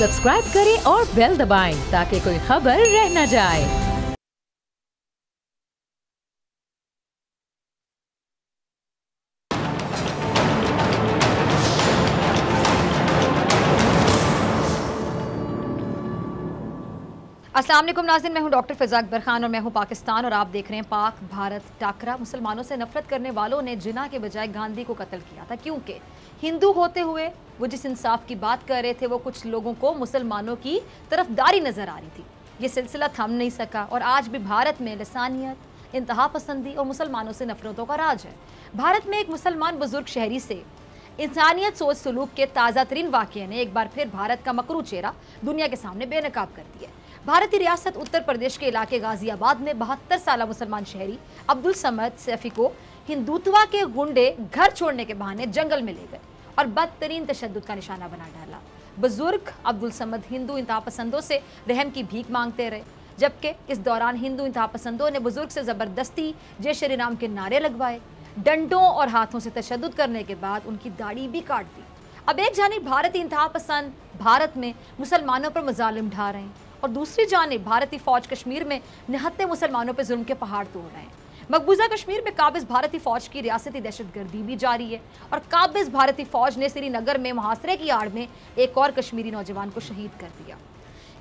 Subscribe करें और bell दबाएं ताकि कोई खबर रह न जाए। अस्सलाम वालेकुम नाज़रीन, मैं हूं डॉक्टर फ़िज़ा अकबर खान और मैं हूं पाकिस्तान और आप देख रहे हैं पाक भारत टाकरा। मुसलमानों से नफरत करने वालों ने जिन्ना के बजाय गांधी को कत्ल किया था, क्योंकि हिंदू होते हुए वो जिस इंसाफ की बात कर रहे थे वो कुछ लोगों को मुसलमानों की तरफदारी नज़र आ रही थी। ये सिलसिला थम नहीं सका और आज भी भारत में लसानियत, इंतहा पसंदी और मुसलमानों से नफरतों का राज है। भारत में एक मुसलमान बुजुर्ग शहरी से इंसानियत सोच सलूक के ताज़ा तरीन वाक़ये ने एक बार फिर भारत का मकरू चेहरा दुनिया के सामने बेनकाब कर दिया। भारतीय रियासत उत्तर प्रदेश के इलाके गाजियाबाद में 72 साल मुसलमान शहरी अब्दुल समद सैफी को हिंदुत्वा के गुंडे घर छोड़ने के बहाने जंगल में ले गए और बदतरीन तशद्दुद का निशाना बना डाला। बुजुर्ग अब्दुल समद हिंदू इंतहा पसंदों से रहम की भीख मांगते रहे, जबकि इस दौरान हिंदू इंतहा पसंदों ने बुजुर्ग से जबरदस्ती जय श्री राम के नारे लगवाए, डंडों और हाथों से तशद्दुद करने के बाद उनकी दाढ़ी भी काट दी। अब एक जानिब भारतीय इंतहा पसंद भारत में मुसलमानों पर मजालिम ढा रहे हैं और दूसरी जानिब भारतीय फौज कश्मीर में निहत्ते मुसलमानों पर जुल्म के पहाड़ तोड़ रहे हैं। मकबूजा कश्मीर में काबिज भारतीय फौज की रियासती दहशतगर्दी भी जारी है और काबिज भारतीय फौज ने श्रीनगर में मुहासरे की आड़ में एक और कश्मीरी नौजवान को शहीद कर दिया।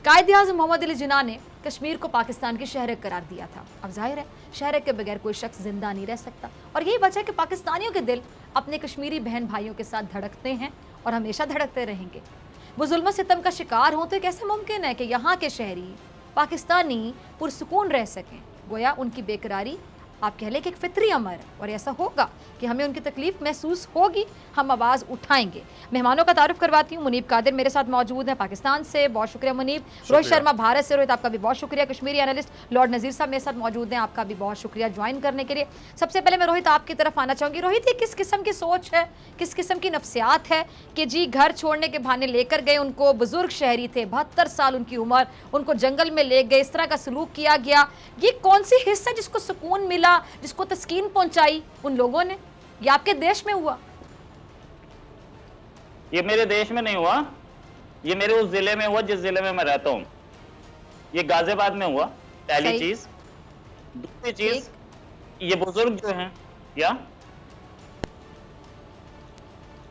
कायदे आज़म मोहम्मद अली जिन्ना ने कश्मीर को पाकिस्तान की शहर करार दिया था। अब जाहिर है शहर के बगैर कोई शख्स जिंदा नहीं रह सकता और यही वजह है कि पाकिस्तानियों के दिल अपने कश्मीरी बहन भाइयों के साथ धड़कते हैं और हमेशा धड़कते रहेंगे। वो जुल्म सितम का शिकार हों तो कैसे मुमकिन है कि यहाँ के शहरी पाकिस्तानी पुरसुकून रह सकें? गोया उनकी बेकरारी आप कह लें कि एक फितरी अमर है और ऐसा होगा कि हमें उनकी तकलीफ महसूस होगी, हम आवाज़ उठाएंगे। मेहमानों का तारुफ करवाती हूँ। मुनीब कादिर मेरे साथ मौजूद हैं पाकिस्तान से, बहुत शुक्रिया मुनीब। रोहित शर्मा भारत से, रोहित आपका भी बहुत शुक्रिया। कश्मीरी एनालिस्ट लॉर्ड नज़ीर साहब मेरे साथ मौजूद हैं, आपका भी बहुत शुक्रिया ज्वाइन करने के लिए। सबसे पहले मैं रोहित आपकी तरफ आना चाहूँगी। रोहित, ये किस किस्म की सोच है, किस किस्म की नफ्सियात है कि जी घर छोड़ने के बहाने लेकर गए उनको, बुजुर्ग शहरी थे, 72 साल उनकी उम्र, उनको जंगल में ले गए, इस तरह का सलूक किया गया। ये कौन सी हिस्सा जिसको सुकून मिला, जिसको तस्कीन पहुंचाई उन लोगों ने? ये आपके देश में हुआ? ये मेरे देश में नहीं हुआ, ये मेरे उस जिले में हुआ जिस जिले में मैं रहता हूं। ये गाजियाबाद में हुआ, पहली चीज। दूसरी चीज, ये बुजुर्ग जो हैं, या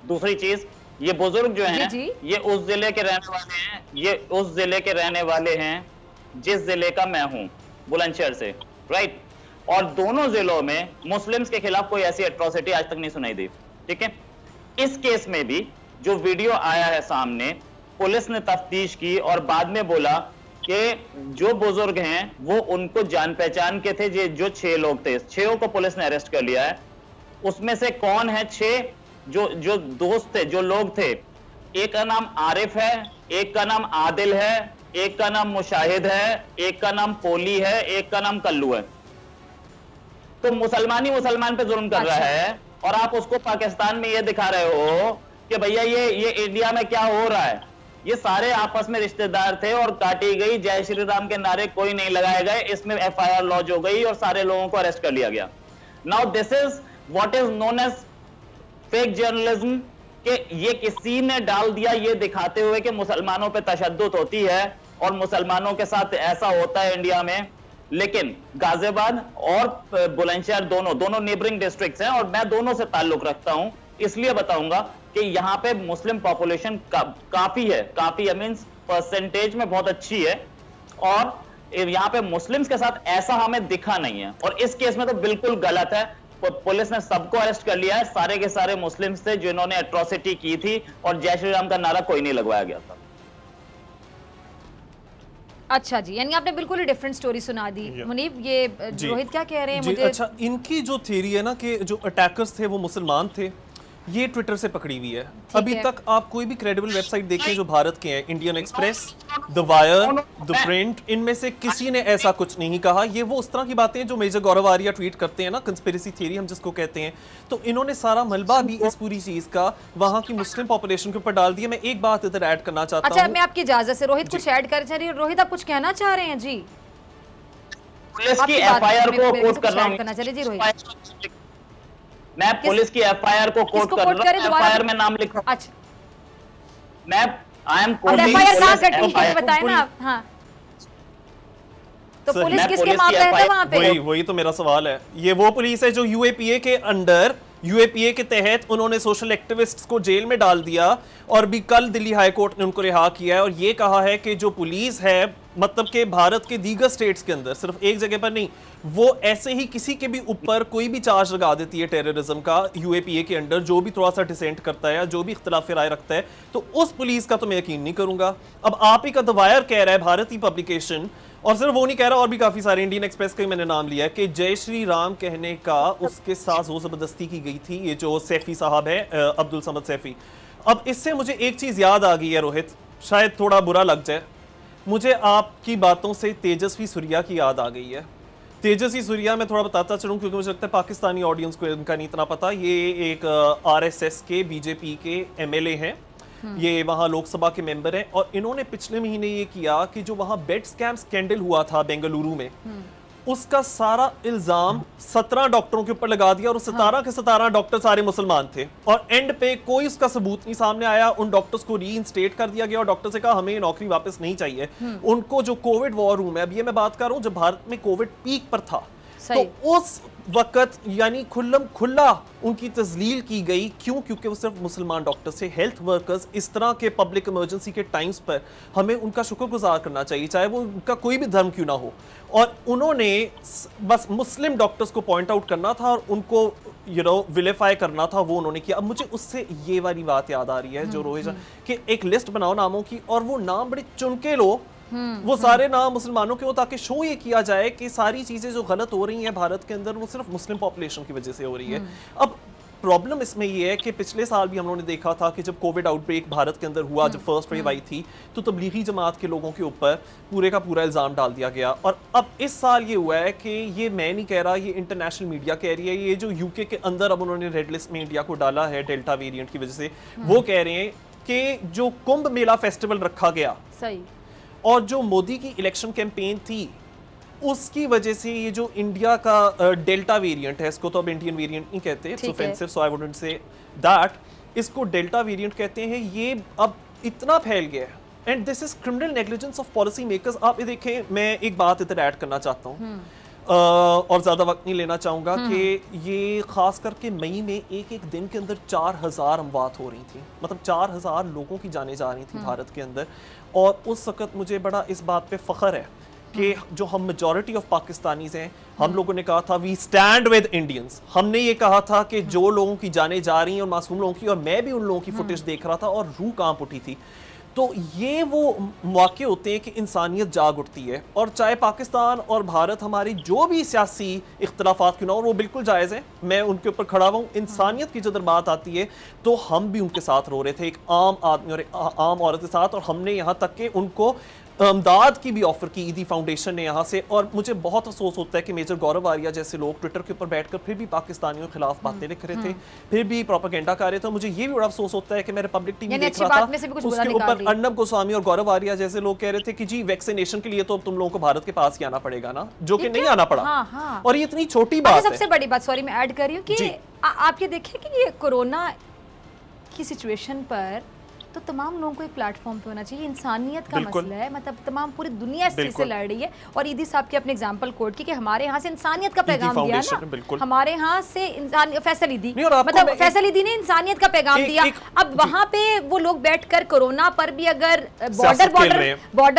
दूसरी चीज, ये बुजुर्ग जो हैं, ये उस जिले के रहने वाले हैं, ये उस जिले के रहने वाले हैं जिस जिले का मैं हूं, बुलंदशहर से, राइट। और दोनों जिलों में मुस्लिम्स के खिलाफ कोई ऐसी एट्रोसिटी आज तक नहीं सुनाई दी, ठीक है। इस केस में भी जो वीडियो आया है सामने, पुलिस ने तफ्तीश की और बाद में बोला कि जो बुजुर्ग हैं वो उनको जान पहचान के थे, जो 6 लोग थे, 6 को पुलिस ने अरेस्ट कर लिया है। उसमें से कौन है 6 जो दोस्त थे, जो लोग थे? एक का नाम आरिफ है, एक का नाम आदिल है, एक का नाम मुशाहिद है, एक का नाम पोली है, एक का नाम कल्लू है। तो मुसलमान पे जुल्म कर रहा है और आप उसको पाकिस्तान में ये दिखा रहे हो कि भैया ये इंडिया में क्या हो रहा है। ये सारे आपस में रिश्तेदार थे और काटी गई, जय श्री राम के नारे कोई नहीं लगाए गए, इसमें FIR लॉन्च हो गई और सारे लोगों को अरेस्ट कर लिया गया। Now this is what is known as fake journalism, कि ये किसी ने डाल दिया ये दिखाते हुए कि मुसलमानों पे तशद्दुद होती है और मुसलमानों के साथ ऐसा होता है इंडिया में। लेकिन गाजियाबाद और बुलंदशहर दोनों नेबरिंग डिस्ट्रिक्ट्स हैं और मैं दोनों से ताल्लुक रखता हूं, इसलिए बताऊंगा कि यहां पे मुस्लिम पॉपुलेशन काफी है, काफी मींस परसेंटेज में बहुत अच्छी है और यहां पे मुस्लिम्स के साथ ऐसा हमें दिखा नहीं है। और इस केस में तो बिल्कुल गलत है। पुलिस ने सबको अरेस्ट कर लिया है, सारे के सारे मुस्लिम्स थे जिन्होंने एट्रोसिटी की थी और जय श्री राम का नारा कोई नहीं लगवाया गया था। अच्छा जी, यानी आपने बिल्कुल ही डिफरेंट स्टोरी सुना दी। मुनीब, ये रोहित क्या कह रहे हैं? मुझे अच्छा, इनकी जो थ्योरी है ना कि जो अटैकर्स थे वो मुसलमान थे, ये ट्विटर से पकड़ी हुई है। अभी तक आप कोई भी क्रेडिबल वेबसाइट देखें जो भारत के हैं, Indian express, the wire, the print, इनमें से किसी ने ऐसा कुछ नहीं कहा। ये वो उस तरह की बातें जो मेजर गौरव आर्या ट्वीट करते हैं ना, कंस्पिरेसी थ्योरी हम जिसको कहते हैं, तो इन्होंने सारा मलबा भी इस पूरी चीज का वहां की मुस्लिम पॉपुलेशन के ऊपर डाल दिया। मैं एक बात इधर ऐड करना चाहता हूं। अच्छा, मैं आपकी इजाजत से रोहित कुछ ऐड कर चाहिए। रोहित, आप कुछ कहना चाह रहे हैं? जी, पुलिस की FIR को कोट कर रहा हूं। मैं पुलिस की FIR को कोट कर रहा हूं, FIR में नाम लिखा। अच्छा, मैं आई एम एफआईआर कहाँ कटी है बताए ना आप। हाँ, तो पुलिस किसके मामले है वहां पे? वही तो मेरा सवाल है। ये वो पुलिस है जो यूएपीए के अंडर, यूएपीए के तहत उन्होंने सोशल एक्टिविस्ट्स को जेल में डाल दिया और भी कल दिल्ली हाई कोर्ट ने उनको रिहा किया है और ये कहा है कि जो पुलिस है, मतलब कि भारत के दीगर स्टेट्स के अंदर, सिर्फ एक जगह पर नहीं, वो ऐसे ही किसी के भी ऊपर कोई भी चार्ज लगा देती है टेररिज्म का यूएपीए के अंडर, जो भी थोड़ा सा डिसेंट करता है या जो भी इख्तिलाफ राय रखता है, तो उस पुलिस का तो मैं यकीन नहीं करूंगा। अब आप ही का द वायर कह रहा है, भारतीय पब्लिकेशन, और सिर्फ वो नहीं कह रहा, और भी काफी सारे, इंडियन एक्सप्रेस का ही मैंने नाम लिया है, कि जय श्री राम कहने का उसके साथ वो जबरदस्ती की गई थी, ये जो सैफी साहब है, अब्दुल समद सैफी। अब इससे मुझे एक चीज याद आ गई है रोहित, शायद थोड़ा बुरा लग जाए, मुझे आपकी बातों से तेजस्वी सूर्या की याद आ गई है। तेजस्वी सूर्या मैं थोड़ा बताता चलूं क्योंकि मुझे लगता है पाकिस्तानी ऑडियंस को इनका नहीं इतना पता। ये एक आरएसएस के, बीजेपी के एमएलए हैं, ये वहां लोकसभा के मेंबर हैं, और इन्होंने पिछले महीने ये किया कि जो वहां बेड स्कैम स्कैंडल हुआ था बेंगलुरु में, उसका सारा इल्जाम 17 डॉक्टरों के ऊपर लगा दिया, और 17 के 17 डॉक्टर सारे मुसलमान थे, और एंड पे कोई उसका सबूत नहीं सामने आया। उन डॉक्टर्स को रीइंस्टेट कर दिया गया और डॉक्टर से कहा हमें नौकरी वापस नहीं चाहिए। उनको जो कोविड वॉर रूम है, अब ये मैं बात कर रहा हूं जब भारत में कोविड पीक पर था, तो उस वक्त यानी खुल्लम खुल्ला उनकी तजलील की गई। क्यों? क्योंकि वो सिर्फ मुसलमान डॉक्टर से। हेल्थ वर्कर्स इस तरह के पब्लिक इमरजेंसी के टाइम्स पर हमें उनका शुक्रगुजार करना चाहिए, चाहे वो उनका कोई भी धर्म क्यों ना हो। और उन्होंने बस मुस्लिम डॉक्टर्स को पॉइंट आउट करना था और उनको विलेफाई करना था, वो उन्होंने किया। अब मुझे उससे ये वाली बात याद आ रही है जो रोहित, कि एक लिस्ट बनाओ नामों की और वो नाम बड़े चुन के लो, वो सारे नाम मुसलमानों के हो, ताकि शो ये किया जाए कि सारी चीजें जो गलत हो रही हैं भारत के अंदर वो सिर्फ मुस्लिम पॉपुलेशन की वजह से हो रही है। अब प्रॉब्लम इसमें ये है कि पिछले साल भी हम लोगों ने देखा था कि जब कोविड आउटब्रेक भारत के अंदर हुआ, जब फर्स्ट वेव आई थी, तो तबलीगी जमात के लोगों के ऊपर पूरे का पूरा इल्ज़ाम डाल दिया गया। और अब इस साल ये हुआ है कि ये मैं नहीं कह रहा, ये इंटरनेशनल मीडिया कह रही है, ये जो यूके के अंदर अब उन्होंने रेड लिस्ट में इंडिया को डाला है डेल्टा वेरिएंट की वजह से, वो कह रहे हैं कि जो कुंभ मेला फेस्टिवल रखा गया, सही, और जो मोदी की इलेक्शन कैंपेन थी, उसकी वजह से ये जो इंडिया का डेल्टा वेरिएंट है, इसको तो अब इंडियन वेरिएंट नहीं कहते, it's offensive, so I wouldn't say that, इसको डेल्टा वेरिएंट कहते हैं। ये अब इतना फैल गया है, and this is criminal negligence of policy makers. आप ये देखें, मैं एक बात इधर ऐड करना चाहता हूँ और ज़्यादा वक्त नहीं लेना चाहूँगा, कि ये ख़ास करके मई में एक दिन के अंदर 4000 अमवात हो रही थी, मतलब 4000 लोगों की जानें जा रही थी भारत के अंदर। और उस वक़्त मुझे बड़ा इस बात पे फ़ख्र है कि जो हम मेजॉरिटी ऑफ पाकिस्तानीज़ हैं, हम लोगों ने कहा था वी स्टैंड विद इंडियंस। हमने ये कहा था कि जो लोगों की जानें जा रही हैं और मासूम लोगों की, और मैं भी उन लोगों की फुटेज देख रहा था और रूह कांप उठी थी। तो ये वो मौके होते हैं कि इंसानियत जाग उठती है, और चाहे पाकिस्तान और भारत हमारी जो भी सियासी इख्तलाफात क्यों ना हो, वो बिल्कुल जायज़ है, मैं उनके ऊपर खड़ा हूँ। इंसानियत की जब बात आती है तो हम भी उनके साथ रो रहे थे, एक आम आदमी और एक आम औरत के साथ, और हमने यहाँ तक कि उनको इमदाद की भी ऑफर की ईदी फाउंडेशन ने यहाँ से। और मुझे बहुत अफसोस होता है कि मेजर गौरव आर्या जैसे लोग ट्विटर के ऊपर बैठकर फिर भी पाकिस्तानियों के खिलाफ बातें लिख रहे थे, फिर भी प्रोपेगेंडा कर रहे थे। मुझे ये भी बड़ा अफसोस होता है कि मैं रिपब्लिक टीवी देख रहा था, उसके ऊपर अर्नब गोस्वामी और गौरव आर्या जैसे लोग कह रहे थे कि जी वैक्सीनेशन के लिए तो तुम लोगों को भारत के पास ही आना पड़ेगा ना, जो कि नहीं आना पड़ा। और ये इतनी छोटी बात है। सबसे बड़ी बात, सॉरी मैं ऐड कर रही हूँ, कि आप ये देखिए कि ये कोरोना की सिचुएशन पर तो तमाम लोगों को एक प्लेटफॉर्म पे होना चाहिए। इंसानियत का मसला है, मतलब तमाम पूरी दुनिया इस चीज से लड़ रही है। और ईदी साहब की अपने एग्जांपल कोट की कि हमारे यहाँ से इंसानियत का पैगाम दिया ना, हमारे यहाँ से फैसल ईदी, मतलब फैसल ईदी ने इंसानियत का पैगाम दिया। अब वहाँ पे वो लोग बैठकर कोरोना पर भी अगर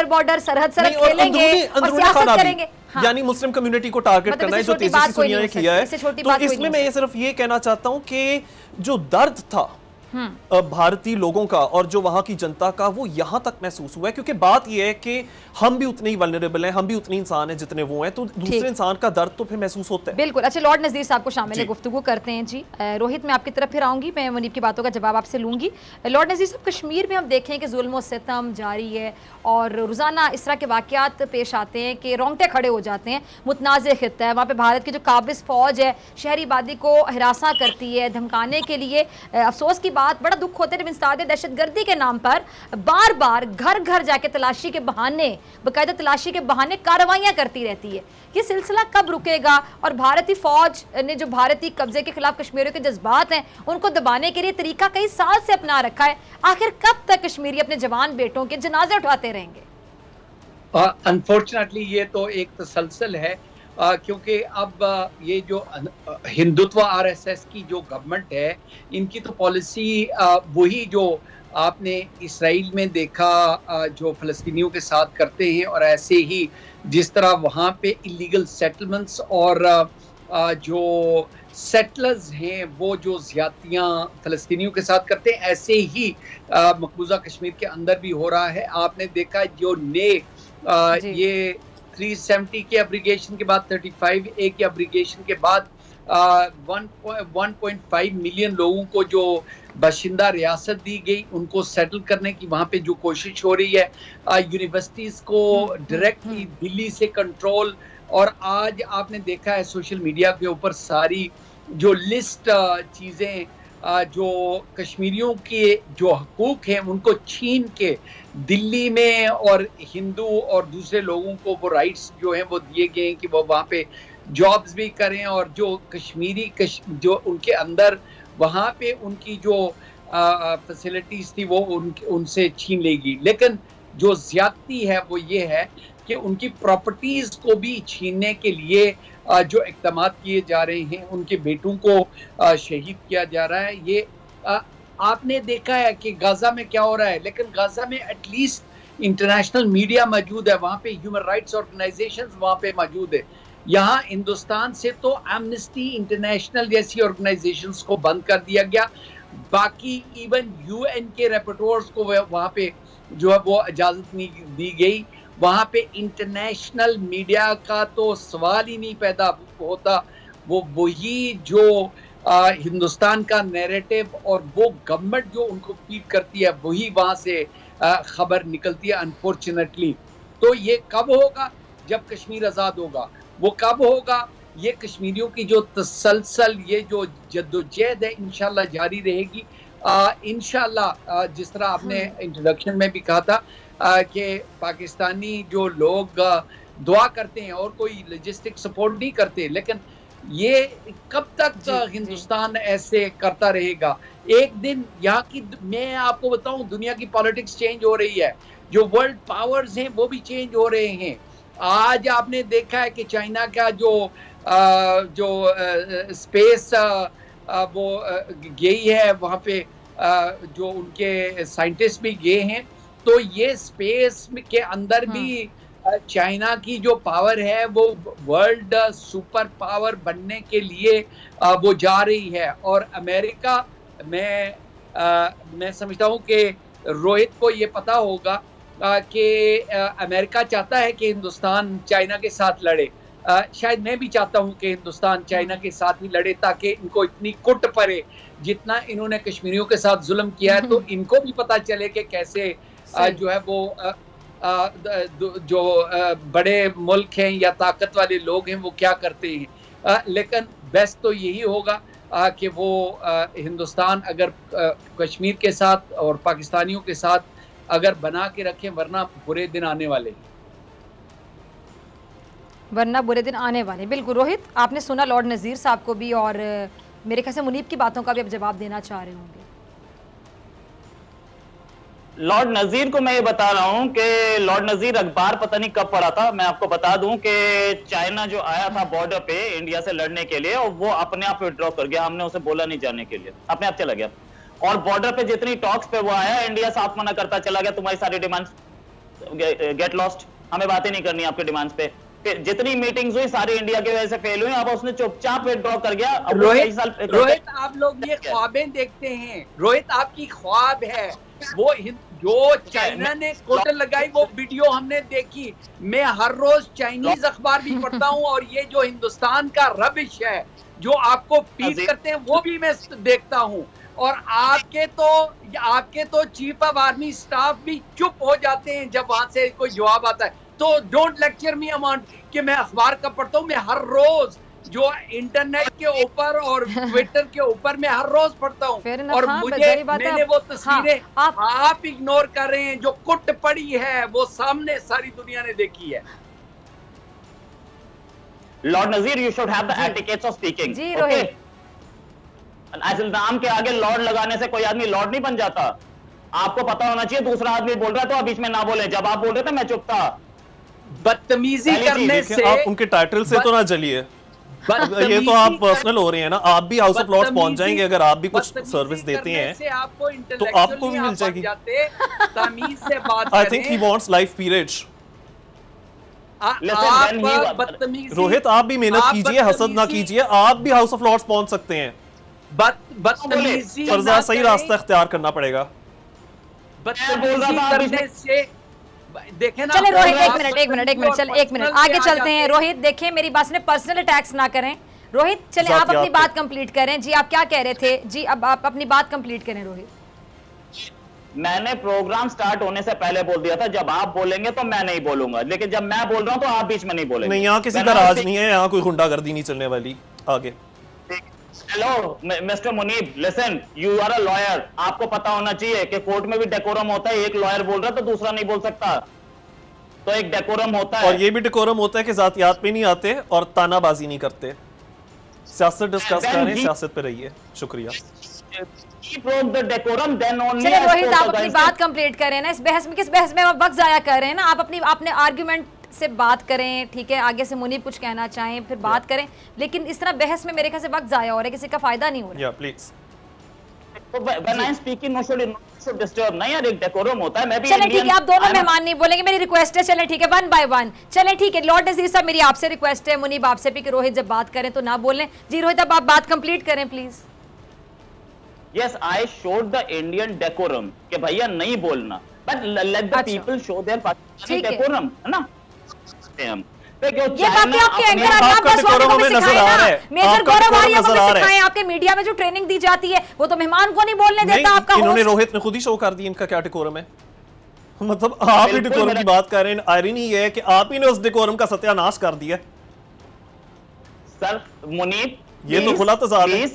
बॉर्डर सरहद खेलेंगे और सियासत करेंगे, यानी मुस्लिम कम्युनिटी को टारगेट करना है, जो तेजस्वी सूर्या ने किया है। तो इसमें मैं ये सिर्फ ये कहना चाहता हूँ कि जो दर्द था भारतीय लोगों का और जो वहां की जनता का, वो यहां तक महसूस हुआ है। क्योंकि बात यह है कि हम भी उतने ही वल्नरेबल हैं, हम भी उतने इंसान हैं जितने वो हैं, तो दूसरे इंसान का दर्द तो फिर महसूस होता है। बिल्कुल। अच्छा, लॉर्ड नज़ीर साहब को शामिल गुफ्तगू करते हैं जी। रोहित, मैं आपकी तरफ फिर आऊंगी, मैं मुनीब की बातों का जवाब आपसे लूंगी। लॉर्ड नज़ीर साहब, कश्मीर में हम देखें कि जुल्म और सितम जारी है और रोज़ाना इस तरह के वाक़यात पेश आते हैं कि रोंगटे खड़े हो जाते हैं। मुतनाज़ खित्ता है, वहाँ पर भारत की जो काबिज़ फ़ौज है शहरी आबादी को हिरासा करती है, धमकाने के लिए। अफसोस की बाद बड़ा दुख होता है जब इंसदाद दहशतगर्दी के नाम पर बार बार घर घर जाके तलाशी के बहाने, बाकायदा तलाशी के बहाने कार्रवाइयां करती रहती है। ये सिलसिला कब रुकेगा? और भारतीय फौज ने जो भारतीय कब्जे के खिलाफ कश्मीरियों के जज्बात हैं उनको दबाने के लिए तरीका कई साल से अपना रखा है, आखिर कब तक कश्मीरी अपने जवान बेटों के जनाजे उठाते रहेंगे? अनफॉर्चुनेटली ये तो एक तसलसल है, क्योंकि अब ये जो हिंदुत्व आरएसएस की जो गवर्नमेंट है, इनकी तो पॉलिसी वही जो आपने इसराइल में देखा, जो फ़लस्तीनियों के साथ करते हैं, और ऐसे ही जिस तरह वहाँ पे इलीगल सेटलमेंट्स और जो सेटलर्स हैं वो जो ज़्यादतियाँ फ़लस्तीनियों के साथ करते हैं, ऐसे ही मकबूजा कश्मीर के अंदर भी हो रहा है। आपने देखा जो ये 370 के एब्रिगेशन के बाद 35A के एब्रिगेशन के बाद 1.5 मिलियन लोगों को जो बाशिंदा रियासत दी गई, उनको सेटल करने की वहाँ पे जो कोशिश हो रही है, यूनिवर्सिटीज़ को डायरेक्टली दिल्ली से कंट्रोल, और आज आपने देखा है सोशल मीडिया के ऊपर सारी जो लिस्ट चीज़ें जो कश्मीरियों के जो हकूक़ हैं उनको छीन के दिल्ली में और हिंदू और दूसरे लोगों को वो राइट्स जो हैं वो दिए गए हैं कि वो वहाँ पे जॉब्स भी करें, और जो कश्मीरी जो उनके अंदर वहाँ पे उनकी जो फैसिलिटीज़ थी वो उनसे छीन लेगी। लेकिन जो ज़्यादती है वो ये है कि उनकी प्रॉपर्टीज़ को भी छीनने के लिए जो इक़दाम किए जा रहे हैं, उनके बेटों को शहीद किया जा रहा है। ये आपने देखा है कि गाज़ा में क्या हो रहा है, लेकिन गाज़ा में एटलीस्ट इंटरनेशनल मीडिया मौजूद है, वहाँ पे ह्यूमन राइट्स ऑर्गेनाइजेशंस वहाँ पे मौजूद है। यहाँ हिंदुस्तान से तो एमनेस्टी इंटरनेशनल जैसी ऑर्गेनाइजेशंस को बंद कर दिया गया, बाकी इवन यूएन के रिपोर्टर्स को वहाँ पे जो है वो इजाज़त नहीं दी गई। वहाँ पे इंटरनेशनल मीडिया का तो सवाल ही नहीं पैदा होता, वो वही जो हिंदुस्तान का नैरेटिव और वो गवर्नमेंट जो उनको फीड करती है वही वहाँ से खबर निकलती है अनफॉर्चुनेटली। तो ये कब होगा? जब कश्मीर आज़ाद होगा। वो कब होगा? ये कश्मीरियों की जो तसलसल, ये जो जद्दोजहद है, इंशाल्लाह जारी रहेगी। इंशाल्लाह जिस तरह आपने इंट्रोडक्शन में भी कहा था कि पाकिस्तानी जो लोग दुआ करते हैं और कोई लॉजिस्टिक सपोर्ट नहीं करते, लेकिन ये कब तक हिंदुस्तान ऐसे करता रहेगा? एक दिन यहाँ की, मैं आपको बताऊं, दुनिया की पॉलिटिक्स चेंज हो रही है, जो वर्ल्ड पावर्स हैं वो भी चेंज हो रहे हैं। आज आपने देखा है कि चाइना का जो स्पेस वो गई है, वहाँ पे जो उनके साइंटिस्ट भी गए हैं, तो ये स्पेस के अंदर भी चाइना की जो पावर है वो वर्ल्ड सुपर पावर बनने के लिए वो जा रही है। और अमेरिका, मैं समझता हूँ कि रोहित को ये पता होगा कि अमेरिका चाहता है कि हिंदुस्तान चाइना के साथ लड़े। शायद मैं भी चाहता हूँ कि हिंदुस्तान चाइना के साथ ही लड़े, ताकि इनको इतनी कुट पड़े जितना इन्होंने कश्मीरियों के साथ जुल्म किया है, तो इनको भी पता चले कि कैसे जो है वो जो बड़े मुल्क हैं या ताकत वाले लोग हैं वो क्या करते हैं। लेकिन बेस्ट तो यही होगा कि वो हिंदुस्तान अगर कश्मीर के साथ और पाकिस्तानियों के साथ अगर बना के रखें, वरना बुरे दिन आने वाले हैं। वरना बुरे दिन आने वाले। बिल्कुल रोहित, आपने सुना लॉर्ड नज़ीर साहब को भी, और मेरे ख्याल से मुनीब की बातों का भी अब जवाब देना चाह रहे होंगे। लॉर्ड नज़ीर को मैं ये बता रहा हूं कि लॉर्ड नज़ीर अखबार पता नहीं कब पढ़ा था। मैं आपको बता दूं कि चाइना जो आया था बॉर्डर पे इंडिया से लड़ने के लिए, और वो अपने आप विड्रॉ कर गया, हमने उसे बोला नहीं जाने के लिए, अपने आप चला गया। और बॉर्डर पे जितनी टॉक्स पे वो आया, इंडिया साफ मना करता चला गया, तुम्हारी सारी डिमांड्स गेट लॉस्ट, हमें बातें नहीं करनी आपके डिमांड्स पे। जितनी मीटिंग्स हुई सारी इंडिया की वजह से फेल हुई, अब उसने चुपचाप विड्रॉ कर गया। रोहित आप लोग ये ख्वाबें देखते हैं, रोहित आपकी ख्वाब है वो जो चाइना ने कोटल लगाई वो वीडियो हमने देखी। मैं हर रोज चाइनीज अखबार भी पढ़ता हूँ, और ये जो हिंदुस्तान का रबिश है जो आपको फीड करते हैं वो भी मैं देखता हूँ। और आपके तो चीफ ऑफ आर्मी स्टाफ भी चुप हो जाते हैं जब वहां से कोई जवाब आता है। तो डोंट लेक्चर मी अमाउंट कि मैं अखबार का पढ़ता हूँ। मैं हर रोज जो इंटरनेट के ऊपर और ट्विटर के ऊपर मैं हर रोज पढ़ता हूँ, और मुझे मैंने वो तस्वीरें आप इग्नोर कर रहे हैं। जो कुट पड़ी है वो सामने सारी दुनिया ने देखी है। Lord Nazir, you should have the etiquettes of speaking. जी रोहित, नाम के आगे लॉर्ड लगाने से कोई आदमी लॉर्ड नहीं बन जाता। आपको पता होना चाहिए दूसरा आदमी बोल रहा है तो आप बीच में ना बोले। जब आप बोल रहे थे मैं चुप था। बदतमीजी करने से आप उनके टाइटल से तो ना जलिए, ये तो आप पर्सनल हो रहे हैं ना। आप भी हाउस ऑफ लॉर्ड्स पहुंच जाएंगे अगर आप भी कुछ सर्विस देते हैं तो आपको भी मिल जाएगी। तमीज से बात I think he wants life period. Rohit, आप भी मेहनत कीजिए, हसद ना कीजिए, आप भी हाउस ऑफ लॉर्ड्स पहुंच सकते हैं। बदतमीजी फर्जा सही रास्ता इख्तियार करना पड़ेगा। बदतमीजी करने से देखें ना। चले रोहित, एक मिनट चल, एक मिनट आगे चलते हैं। रोहित देखें, मेरी बात सुने, पर्सनल अटैक्स ना करें। रोहित चले, आप अपनी बात कंप्लीट करें। जी आप क्या कह रहे थे? जी अब आप अपनी बात कंप्लीट करें रोहित। मैंने प्रोग्राम स्टार्ट होने से पहले बोल दिया था जब आप बोलेंगे तो मैं नहीं बोलूंगा, लेकिन जब मैं बोल रहा हूं तो आप बीच में नहीं बोलेंगे। नहीं, यहाँ किसी का राज नहीं है, यहाँ कोई गुंडागर्दी नहीं चलने वाली। आगे। Hello mister Munib, listen, you are a lawyer. आपको पता होना चाहिए कि कोर्ट में भी डेकोरम होता है। एक लॉयर बोल रहा है तो दूसरा नहीं बोल सकता, तो एक डेकोरम होता है। और ये भी डेकोरम होता है कि जातियात पे नहीं आते और तानाबाजी नहीं करते। सियासत डिस्कस करें, सियासत पे रहिए। शुक्रिया। चलिए रोहित, आप अपनी बात कंप्लीट करें ना। इस बहस में, किस बहस में वक्त जाया कर रहे हैं ना। आप अपने आर्गुमेंट से बात करें, ठीक है? आगे से मुनीब कुछ कहना चाहें फिर बात करें, लेकिन इस तरह बहस में मेरे ख्याल से वक्त जाया हो रहा है, किसी का फायदा नहीं हो रहा। Please. When I'm speaking, no should disturb। नहीं यार, एक डेकोरम होता है। मैं भी चलें ठीक है, आप दोनों मेहमान नहीं बोलेंगे, मेरी रिक्वेस्ट है। चलें ठीक है, 1 by 1 चलें ठीक है। लॉर्ड नजीर साहब, मेरी आपसे रिक्वेस्ट है, मुनीब आपसे भी, कि रोहित जब बात करें तो ना बोलें। जी रोहित, अब आप बात कंप्लीट करें please. Yes, I showed the Indian decorum कि भैया नहीं बोलना, but let the people show their Pakistani decorum, है ना? ये बाकी आपके एंकर मेजर गौरव आर्या को सिखाएं। आपके मीडिया में जो ट्रेनिंग दी जाती है वो तो मेहमान को नहीं बोलने देता आपका। इन्होंने रोहित ने खुद ही शो कर दी इनका क्या डेकोरम है। मतलब आप ही डेकोरम की बात कर रहे हैं। आयरनी ये है कि आप ही ने उस डेकोरम का सत्यानाश कर दिया। सर मुनीब, ये तो खुला तज़ाद है।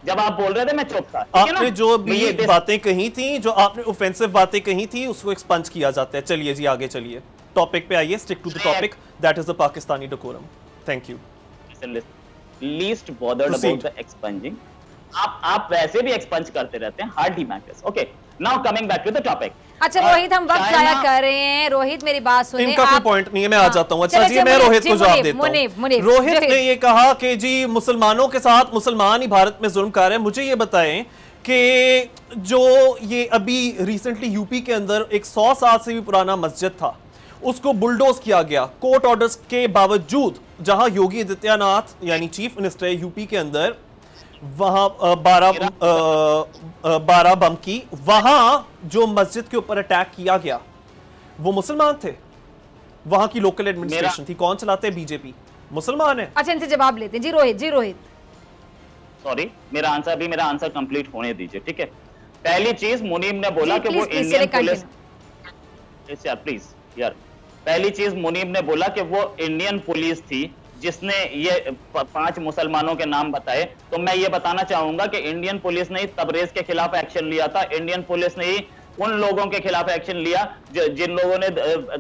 जब आप बोल रहे थे मैं चुप था। आपने जो भी बातें कही थी, जो आपने ऑफेंसिव बातें कही थी, उसको एक्सपंज किया जाता है। चलिए जी आगे चलिए, टॉपिक पे आइए। Stick to the topic, that is the Pakistani decorum. Thank you. Least bothered about the expunging. आप वैसे भी एक्सपंज करते रहते हैं, hardly matters. Okay, now coming back to the topic. अच्छा रोहित, हम वक्त जाया कर रहे हैं। रोहित मेरी बात सुनिए, इनका कोई पॉइंट नहीं है, मैं आ जाता हूं। अच्छा जी, मैं रोहित को जवाब देता हूं। रोहित ने ये कहा कि जी मुसलमानों के साथ मुसलमान ही भारत में जुल्म कर रहे हैं। मुझे ये बताएं कि जो ये अभी रिसेंटली यूपी के अंदर एक 100 साल से भी पुराना मस्जिद था, उसको बुलडोज किया गया कोर्ट ऑर्डर्स के बावजूद। जहां योगी आदित्यनाथ यानी चीफ मिनिस्टर यूपी के अंदर, वहां 12 बम की, वहां जो मस्जिद के ऊपर अटैक किया गया वो मुसलमान थे। वहां की लोकल एडमिनिस्ट्रेशन थी। कौन चलाते हैं? बीजेपी। मुसलमान है। अच्छा, इनसे जवाब लेते हैं। जी रोहित सॉरी, मेरा आंसर कंप्लीट होने दीजिए, ठीक है? पहली चीज मुनीब ने बोला कि वो इंडियन पुलिस, प्लीज यार, पहली चीज मुनीब ने बोला कि वो इंडियन पुलिस थी जिसने ये 5 मुसलमानों के नाम बताए। तो मैं ये बताना चाहूंगा कि इंडियन पुलिस ने तबरेज के खिलाफ एक्शन लिया था। इंडियन पुलिस ने ही उन लोगों के खिलाफ एक्शन लिया जिन लोगों ने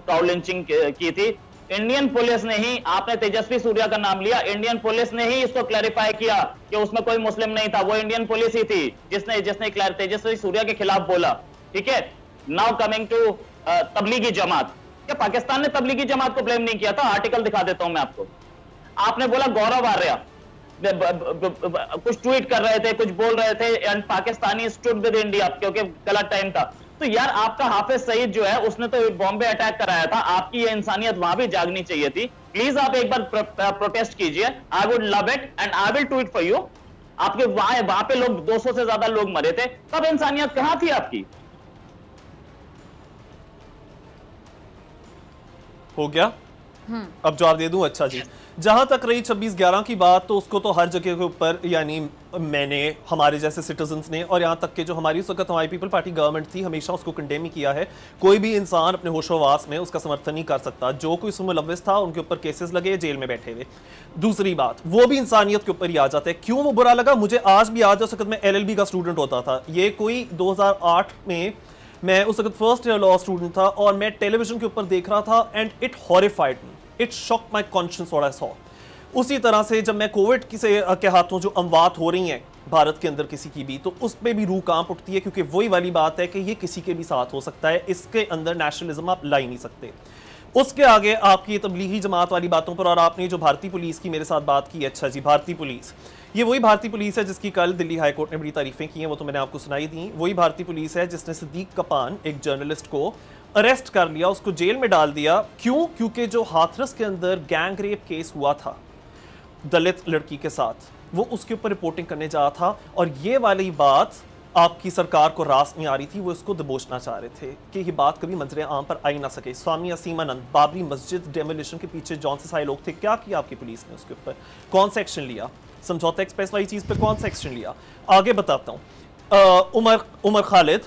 काउ लिंचिंग की थी। इंडियन पुलिस ने ही, आपने तेजस्वी सूर्या का नाम लिया, इंडियन पुलिस ने ही इसको क्लैरिफाई किया कि उसमें कोई मुस्लिम नहीं था। वो इंडियन पुलिस ही थी जिसने तेजस्वी सूर्या के खिलाफ बोला, ठीक है? Now coming to Tablighi Jamaat. क्या पाकिस्तान ने तबलीगी जमात को ब्लेम नहीं किया था? आर्टिकल दिखा देता हूं मैं आपको। आपने बोला गौरव आर्या कुछ ट्वीट कर रहे थे, कुछ बोल रहे थे, and Pakistani stood with India क्योंकि गलत टाइम था। तो यार आपका हाफिज सईद जो है उसने तो बॉम्बे अटैक कराया था। आपकी ये इंसानियत वहां भी जागनी चाहिए थी। प्लीज आप एक बार प्रोटेस्ट कीजिए। I would love it and I will tweet for you. आपके वहां पे लोग 200 से ज्यादा लोग मरे थे, तब इंसानियत कहां थी आपकी? हो गया अब जवाब दे दूं? अच्छा जी, जहां तक रही 26/11 की बात, तो उसको तो हर जगह के ऊपर, यानी मैंने, हमारे जैसे सिटीजन्स ने, और यहाँ तक कि जो हमारी उस वक्त हमारी पीपल पार्टी गवर्नमेंट थी, हमेशा उसको कंडेम ही किया है। कोई भी इंसान अपने होशोवास में उसका समर्थन नहीं कर सकता। जो कोई इसमें मुलव्विस था उनके ऊपर केसेस लगे, जेल में बैठे हुए। दूसरी बात, वो भी इंसानियत के ऊपर ही आ जाता है। क्यों वो बुरा लगा? मुझे आज भी याद है, उस वक्त मैं LLB का स्टूडेंट होता था। ये कोई 2008 में, मैं उस वक्त फर्स्ट ईयर लॉ स्टूडेंट था, और मैं टेलीविजन के ऊपर देख रहा था, and it horrified me, it shock my conscious what I saw. उसी तरह से जब मैं कोविड के हाथों जो अमवात हो रही हैं भारत के अंदर किसी की भी, तो उस पर भी रूह कांप उठती है, क्योंकि वही वाली बात है कि ये किसी के भी साथ हो सकता है। इसके अंदर नेशनलिज्म आप ला ही नहीं सकते। उसके आगे आपकी तबलीगी जमात वाली बातों पर, और आपने जो भारतीय पुलिस की मेरे साथ बात की, अच्छा जी, भारतीय पुलिस, ये वही भारतीय पुलिस है जिसकी कल दिल्ली हाई कोर्ट ने बड़ी तारीफें की हैं, वो तो मैंने आपको सुनाई दी। वही भारतीय पुलिस है जिसने सिद्दीक कपान, एक जर्नलिस्ट को अरेस्ट कर लिया, उसको जेल में डाल दिया। क्यों? क्योंकि जो हाथरस के अंदर गैंग रेप केस हुआ था दलित लड़की के साथ, वो उसके ऊपर रिपोर्टिंग करने जा था, और ये वाली बात आपकी सरकार को रास नहीं आ रही थी। वो इसको दबोचना चाह रहे थे कि ये बात कभी मंजर आम पर आई ना सके। स्वामी असीमानंद, बाबरी मस्जिद डेमोलिशन के पीछे जौन से सारे लोग थे, क्या किया आपकी पुलिस ने उसके ऊपर? कौन सा एक्शन लिया? समझौता एक्सप्रेस वाली चीज़ पे कौन सा एक्शन लिया? आगे बताता हूँ। उमर खालिद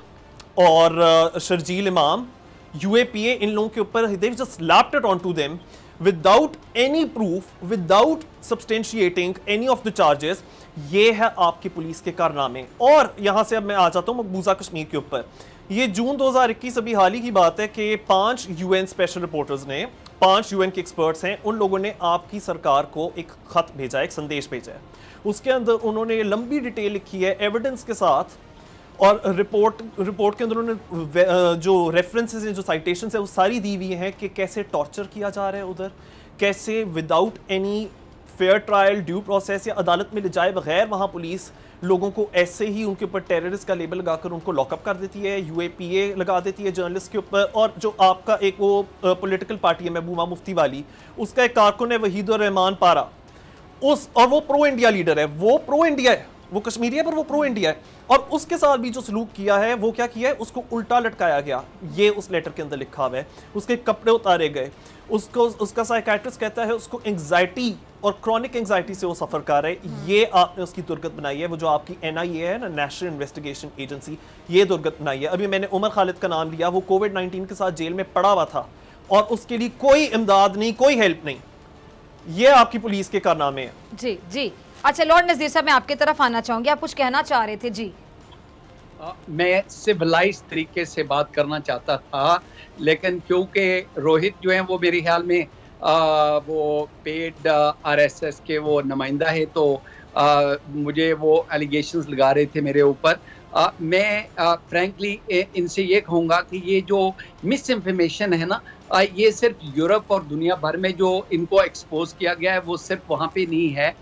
और शर्जील इमाम, UAPA, इन लोगों के ऊपर they just slapped it onto them without any proof, without substantiating any of the charges। ये है आपकी पुलिस के कारनामे। और यहां से अब मैं आ जाता हूं मकबूजा कश्मीर के ऊपर। ये जून 2021 अभी हाल ही की बात है कि 5 UN स्पेशल रिपोर्टर्स ने, 5 UN के एक्सपर्ट्स हैं, उन लोगों ने आपकी सरकार को एक खत भेजा है, एक संदेश भेजा है। उसके अंदर उन्होंने लंबी डिटेल लिखी है एविडेंस के साथ, और रिपोर्ट के अंदर उन्होंने जो रेफरेंसेस हैं, जो साइटेशंस है, वो सारी दी हुई हैं कि कैसे टॉर्चर किया जा रहा है उधर, कैसे without any fair trial, due process या अदालत में ले जाए बगैर वहाँ पुलिस लोगों को ऐसे ही उनके ऊपर टेररिस्ट का लेबल लगाकर उनको लॉकअप कर देती है, UAPA लगा देती है जर्नलिस्ट के ऊपर। और जो आपका एक वो पॉलिटिकल पार्टी है महबूबा मुफ्ती वाली, उसका एक कारकुन है वहीदुर रहमान पारा, और वो प्रो इंडिया लीडर है, वो प्रो इंडिया है, वो कश्मीरी है पर वो प्रो इंडिया है। और उसके साथ भी जो सलूक किया है, वो क्या किया है, उसको उल्टा लटकाया गया। ये उस लेटर के अंदर लिखा हुआ है। उसके कपड़े उतारे गए, उसका साइकियाट्रिस्ट कहता है उसको एंग्जाइटी और क्रॉनिक एंग्जाइटी से वो सफर कर रहे हैं। ये आपने उसकी दुर्गत बनाई है। वो जो आपकी NIA है ना, नेशनल इन्वेस्टिगेशन एजेंसी, ये दुर्गत बनाई है। अभी मैंने उमर खालिद का नाम लिया, वो कोविड-19 के साथ जेल में पड़ा हुआ था, और उसके लिए कोई इमदाद नहीं, कोई हेल्प नहीं। ये आपकी पुलिस के कारनामे हैं। जी जी, अच्छा लॉर्ड नज़ीर साहब, मैं आपकी तरफ आना चाहूंगी, आप कुछ कहना चाह रहे थे जी। मैं सिविलाइज तरीके से बात करना चाहता था, लेकिन क्योंकि रोहित जो है वो मेरे ख्याल में वो पेड RSS के वो नुमाइंदा है, तो मुझे वो एलिगेशंस लगा रहे थे मेरे ऊपर। मैं फ्रैंकली इनसे ये कहूँगा कि ये जो मिस इन्फॉर्मेशन है ना, ये सिर्फ यूरोप और दुनिया भर में जो इनको एक्सपोज किया गया है, वो सिर्फ वहाँ पे नहीं है।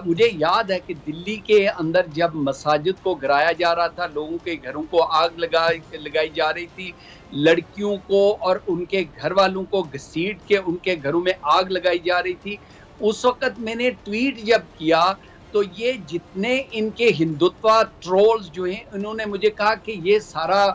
मुझे याद है कि दिल्ली के अंदर जब मसाजिद को गिराया जा रहा था, लोगों के घरों को आग लगाई जा रही थी, लड़कियों को और उनके घर वालों को घसीट के उनके घरों में आग लगाई जा रही थी। उस वक्त मैंने ट्वीट जब किया, तो ये जितने इनके हिंदुत्व ट्रोल्स जो हैं, उन्होंने मुझे कहा कि ये सारा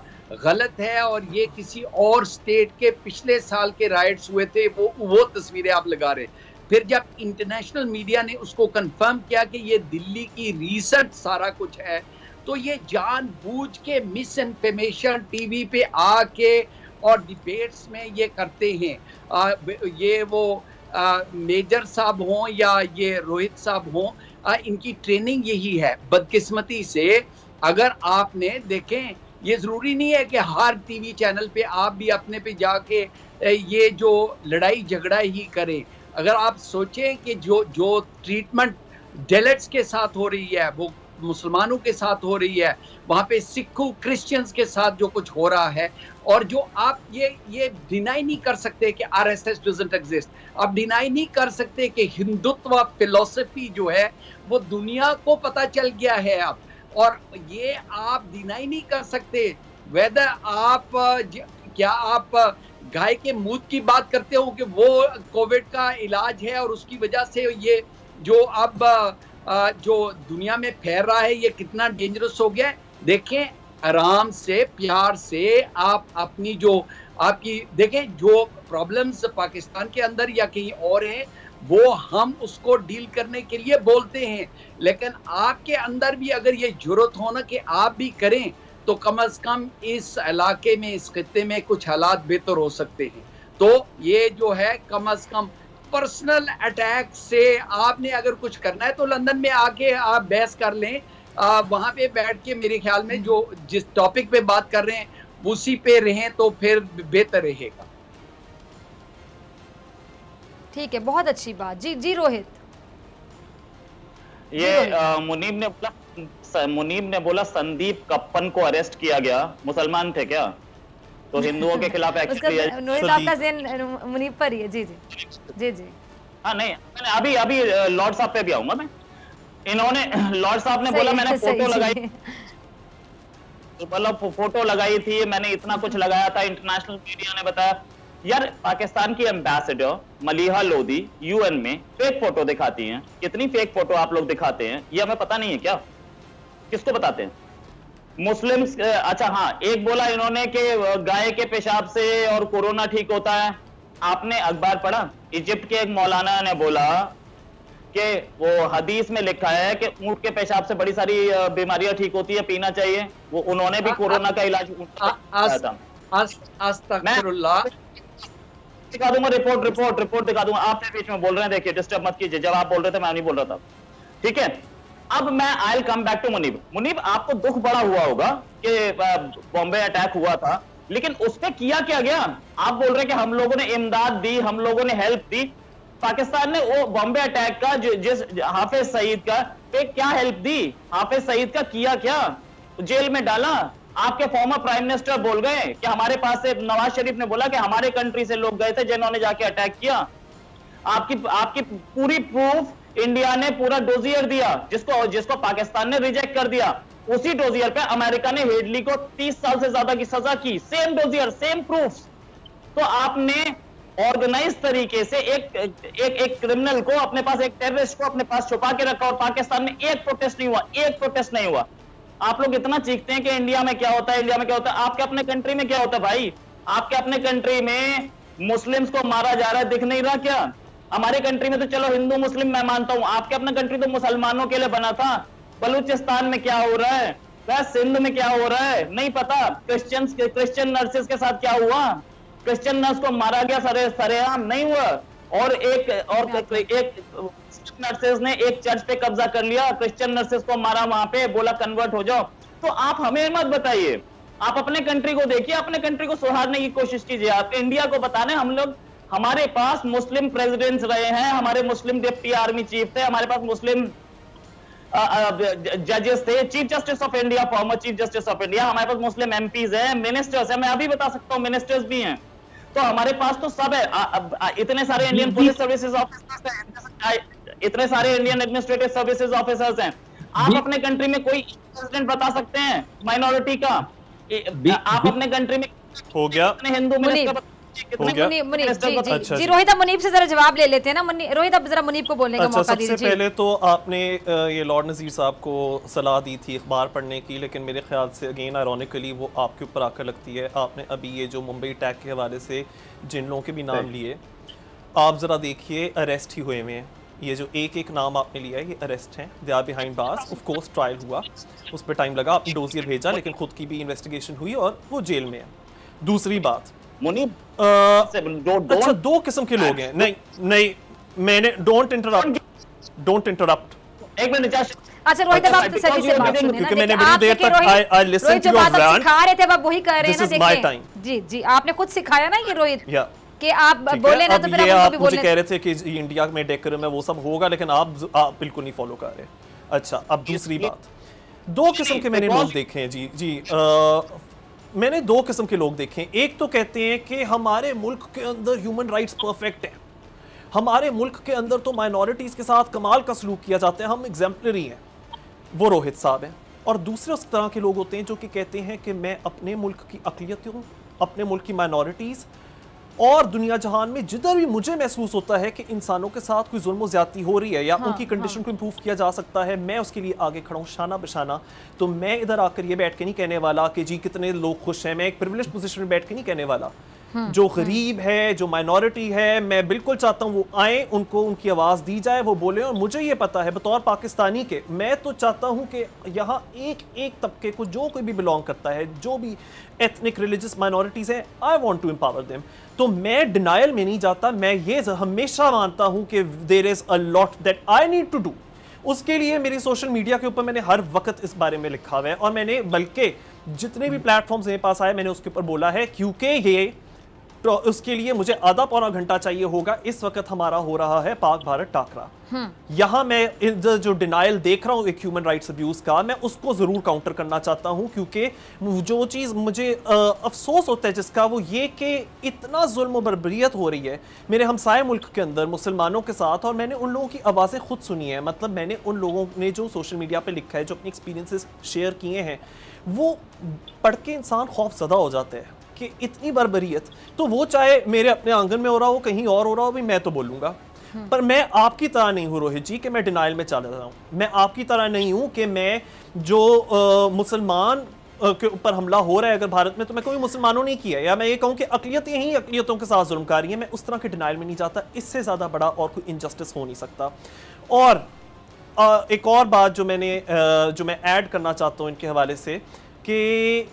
गलत है और ये किसी और स्टेट के पिछले साल के राइट्स हुए थे, वो तस्वीरें आप लगा रहे। फिर जब इंटरनेशनल मीडिया ने उसको कंफर्म किया कि ये दिल्ली की रिसर्च सारा कुछ है, तो ये जानबूझ के मिस इन्फॉर्मेशन टीवी पे आके और डिबेट्स में ये करते हैं। ये वो मेजर साहब हों या ये रोहित साहब हों, इनकी ट्रेनिंग यही है। बदकिस्मती से अगर आपने देखें, ये ज़रूरी नहीं है कि हर टीवी चैनल पे आप भी अपने पे जाके ये जो लड़ाई झगड़ा ही करें। अगर आप सोचें कि जो ट्रीटमेंट डेलेट्स के साथ हो रही है, वो मुसलमानों के साथ हो रही है, वहाँ पे सिखों क्रिश्चियंस के साथ जो कुछ हो रहा है, और जो आप ये डिनाई नहीं कर सकते कि RSS डजंट एग्जिस्ट, आप डिनाई नहीं कर सकते कि हिंदुत्व फिलॉसफी जो है वो दुनिया को पता चल गया है अब, और ये आप डिनाई नहीं कर सकते। वेदर आप क्या आप गाय के मूत की बात करते हो कि वो कोविड का इलाज है और उसकी वजह से ये जो अब जो दुनिया में फैल रहा है ये कितना डेंजरस हो गया है। देखें, आराम से, प्यार से आप अपनी जो आपकी देखें, जो प्रॉब्लम्स पाकिस्तान के अंदर या कहीं और हैं वो हम उसको डील करने के लिए बोलते हैं, लेकिन आपके अंदर भी अगर ये जरूरत हो ना कि आप भी करें तो कम से कम इस इलाके में, इस खित्ते में कुछ हालात बेहतर हो सकते हैं। तो ये जो है कम से कम पर्सनल अटैक से आपने अगर कुछ करना है तो लंदन में आके आप बहस कर लें, वहां पे बैठ के मेरे ख्याल में जो जिस टॉपिक पे बात कर रहे हैं उसी पे रहें तो फिर बेहतर रहेगा। ठीक है, बहुत अच्छी बात। जी जी रोहित। ये मुनीब ने बोला संदीप कप्पन को अरेस्ट किया गया, मुसलमान थे क्या? तो हिंदुओं के खिलाफ एक्शन लिया। रोहित आपका ज़हन मुनीब पर ही है। जी जी जी जी। हाँ नहीं, मैंने अभी लॉर्ड साहब पे भी आऊंगा मैं। इन्होंने लॉर्ड साहब ने बोला मैंने फोटो लगाई, मतलब फोटो लगाई थी, मैंने इतना कुछ लगाया था, इंटरनेशनल मीडिया ने बताया। यार पाकिस्तान की एम्बेसडर मलिहा लोधी यूएन में फेक फोटो दिखाती हैं। कितनी फेक फोटो आप लोग दिखाते हैं ये हमें पता नहीं है क्या? किसको बताते हैं? मुस्लिम्स। अच्छा हाँ, एक बोला इन्होंने कि गाय के पेशाब से और कोरोना ठीक होता है। आपने अखबार पढ़ा? इजिप्ट के एक मौलाना ने बोला कि वो हदीस में लिखा है कि ऊंट के पेशाब से बड़ी सारी बीमारियां ठीक होती है, पीना चाहिए। वो उन्होंने भी कोरोना का इलाज दिखा दूंगा, रिपोर्ट दिखा दूंगा। आप बीच में बोल रहे हैं, देखिए डिस्टर्ब मत कीजिए। जब आप बोल रहे थे मैं नहीं बोल रहा था, ठीक है? अब मैं I come back to Munib. Munib, आपको दुख बड़ा हुआ होगा कि बॉम्बे अटैक हुआ था, लेकिन उस पे किया क्या गया? आप बोल रहे हैं कि हम लोगों ने इमदाद दी, हम लोगों ने हेल्प दी। पाकिस्तान ने वो बॉम्बे अटैक का जिस हाफिज सईद का पे क्या हेल्प दी? हाफिज सईद का किया क्या? जेल में डाला। आपके फॉर्मर प्राइम मिनिस्टर बोल गए कि हमारे पास से, नवाज शरीफ ने बोला कि हमारे कंट्री से लोग गए थे जिन्होंने जाके अटैक किया। आपकी पूरी प्रूफ इंडिया ने पूरा डोजियर दिया, जिसको पाकिस्तान ने रिजेक्ट कर दिया। उसी डोजियर पे अमेरिका ने हेडली को 30 साल से ज्यादा की सजा की। Same dossier, same proof. तो आपने ऑर्गेनाइज तरीके से एक क्रिमिनल को अपने पास, एक टेररिस्ट को अपने पास छुपा के रखा, और पाकिस्तान में एक प्रोटेस्ट नहीं हुआ। आप लोग इतना चीखते हैं कि इंडिया में क्या होता है, इंडिया में क्या होता है। आपके अपने कंट्री में क्या होता है भाई? आपके अपने कंट्री में मुस्लिम्स को मारा जा रहा है, दिख नहीं रहा क्या? हमारे कंट्री में तो चलो हिंदू मुस्लिम मैं मानता हूं, आपके अपना कंट्री तो मुसलमानों के लिए बना था। बलूचिस्तान में क्या हो रहा है, सिंध में क्या हो रहा है, नहीं पता। क्रिश्चियन नर्सेस के साथ क्या हुआ? क्रिश्चियन नर्स को मारा गया, सरेआम नहीं हुआ। और एक नर्सेस ने एक चर्च पे कब्जा कर लिया, क्रिश्चियन नर्सेस को मारा वहां पे, बोला कन्वर्ट हो जाओ। तो आप हमें मत बताइए, आप अपने कंट्री को देखिए, अपने कंट्री को सुधारने की कोशिश कीजिए। आप इंडिया को बताने, हम लोग, हमारे पास मुस्लिम प्रेसिडेंट्स रहे हैं, हमारे मुस्लिम डिप्टी आर्मी चीफ थे, हमारे पास मुस्लिम जजेस थे, chief justice of India, former chief justice of India, हमारे पास मुस्लिम एमपीज हैं, मिनिस्टर्स हैं, मैं अभी बता सकता हूं मिनिस्टर्स भी हैं। तो हमारे पास तो सब है। इतने सारे इंडियन पुलिस सर्विसेज ऑफिसर्स हैं, इतने सारे इंडियन एडमिनिस्ट्रेटिव सर्विसेज ऑफिसर्स हैं। आप अपने कंट्री में कोई प्रेसिडेंट बता सकते हैं माइनॉरिटी का? आप अपने कंट्री में हो गया हिंदू मिनिस्टर जी रोहित, मुनीब से जरा जवाब ले लेते हैं ना। रोहित, अब जरा मुनीब को बोलने का मौका दीजिए। सबसे पहले तो आपने ये लॉर्ड नज़ीर साहब को सलाह दी थी अखबार पढ़ने की, लेकिन मेरे ख्याल से अगेन आयरॉनिकली वो आपके ऊपर आकर लगती है। आपने अभी ये जो मुंबई अटैक के हवाले से जिन लोगों के भी नाम लिए, आप ज़रा देखिए अरेस्ट ही हुए हुए हैं। ये जो एक नाम आपने लिया है ये अरेस्ट हैं, they are behind bars. Of course trial हुआ, उस पर टाइम लगा, आपने डोजियर भेजा, लेकिन खुद की भी इन्वेस्टिगेशन हुई और वो जेल में है। दूसरी बात, मुनीब, अच्छा दो किस्म के लोग हैं। नहीं मैंने डोंट इंटरप्ट। एक मिनट। अच्छा रोहित, अब आप सही से बात सुनिए ना, मैंने बड़ी देर तक I listen to your rant, सिखा रहे थे, अब वही कर रहे हैं ना। देखिए जी जी, आपने खुद सिखाया ना ये रोहित, कि आप बोले ना, तो फिर आप भी बोलने कह रहे थे कि इंडिया में डेकोरम है, वो सब होगा, लेकिन आप बिल्कुल नहीं फॉलो कर रहे। अच्छा, अब दूसरी बात, दो किस्म के मैंने लोग देखे हैं। जी मैंने दो किस्म के लोग देखे हैं। एक तो कहते हैं कि हमारे मुल्क के अंदर ह्यूमन राइट्स परफेक्ट हैं, हमारे मुल्क के अंदर तो माइनॉरिटीज़ के साथ कमाल का सलूक किया जाता है, हम एग्जाम्पलरी हैं। वो रोहित साहब हैं। और दूसरे उस तरह के लोग होते हैं जो कि कहते हैं कि मैं अपने मुल्क की अक़लियतों, अपने मुल्क की माइनॉरिटीज़ और दुनिया जहान में जिधर भी मुझे महसूस होता है कि इंसानों के साथ कोई जुल्म ज्यादती हो रही है या उनकी कंडीशन को इंप्रूव किया जा सकता है, मैं उसके लिए आगे खड़ा हूँ शाना बशाना। तो मैं इधर आकर ये बैठ के नहीं कहने वाला कि जी कितने लोग खुश हैं, मैं एक प्रिविलेज पोजीशन में बैठ के नहीं कहने वाला। जो गरीब है, जो माइनॉरिटी है, मैं बिल्कुल चाहता हूँ वो आए, उनको उनकी आवाज़ दी जाए, वो बोले। और मुझे ये पता है बतौर पाकिस्तानी के, मैं तो चाहता हूँ कि यहाँ एक एक तबके को जो कोई भी बिलोंग करता है, जो भी एथनिक रिलीजियस माइनॉरिटीज़ हैं, I want to empower them. तो मैं डिनाइल में नहीं जाता, मैं ये हमेशा मानता हूँ कि there is a lot that I need to do. उसके लिए मेरी सोशल मीडिया के ऊपर मैंने हर वक्त इस बारे में लिखा हुआ है, और मैंने बल्कि जितने भी प्लेटफॉर्म्स मेरे पास आए मैंने उसके ऊपर बोला है, क्योंकि ये तो उसके लिए मुझे आधा पौना घंटा चाहिए होगा। इस वक्त हमारा हो रहा है पाक भारत टाकरा। यहां मैं जो डिनाइल देख रहा हूं एक ह्यूमन राइट्स अब्यूज का, मैं उसको जरूर काउंटर करना चाहता हूं, क्योंकि जो चीज मुझे अफसोस होता है जिसका, वो ये कि इतना जुल्म बर्बरियत हो रही है मेरे हमसाए मुल्क के अंदर मुसलमानों के साथ। और मैंने उन लोगों की आवाज़ें खुद सुनी है, मतलब मैंने उन लोगों ने जो सोशल मीडिया पे लिखा है, जो अपने एक्सपीरियंसेस शेयर किए हैं, वो पढ़ के इंसान खौफजदा हो जाता है कि इतनी बर्बरियत। तो वो चाहे मेरे अपने आंगन में हो रहा हो, कहीं और हो रहा हो, भी मैं तो बोलूँगा। पर मैं आपकी तरह नहीं हूँ रोहित जी कि मैं डिनाइल में चला रहा हूँ। मैं आपकी तरह नहीं हूँ कि मैं जो मुसलमान के ऊपर हमला हो रहा है अगर भारत में, तो मैं कोई मुसलमानों ने किया, या मैं ये कहूँ कि अक़लियतें ही अक़लियतों के साथ जुल्म कर रही हैं, मैं उस तरह के डिनाइल में नहीं जाता। इससे ज़्यादा बड़ा और कोई इनजस्टिस हो नहीं सकता। और एक और बात जो मैं ऐड करना चाहता हूँ इनके हवाले से, कि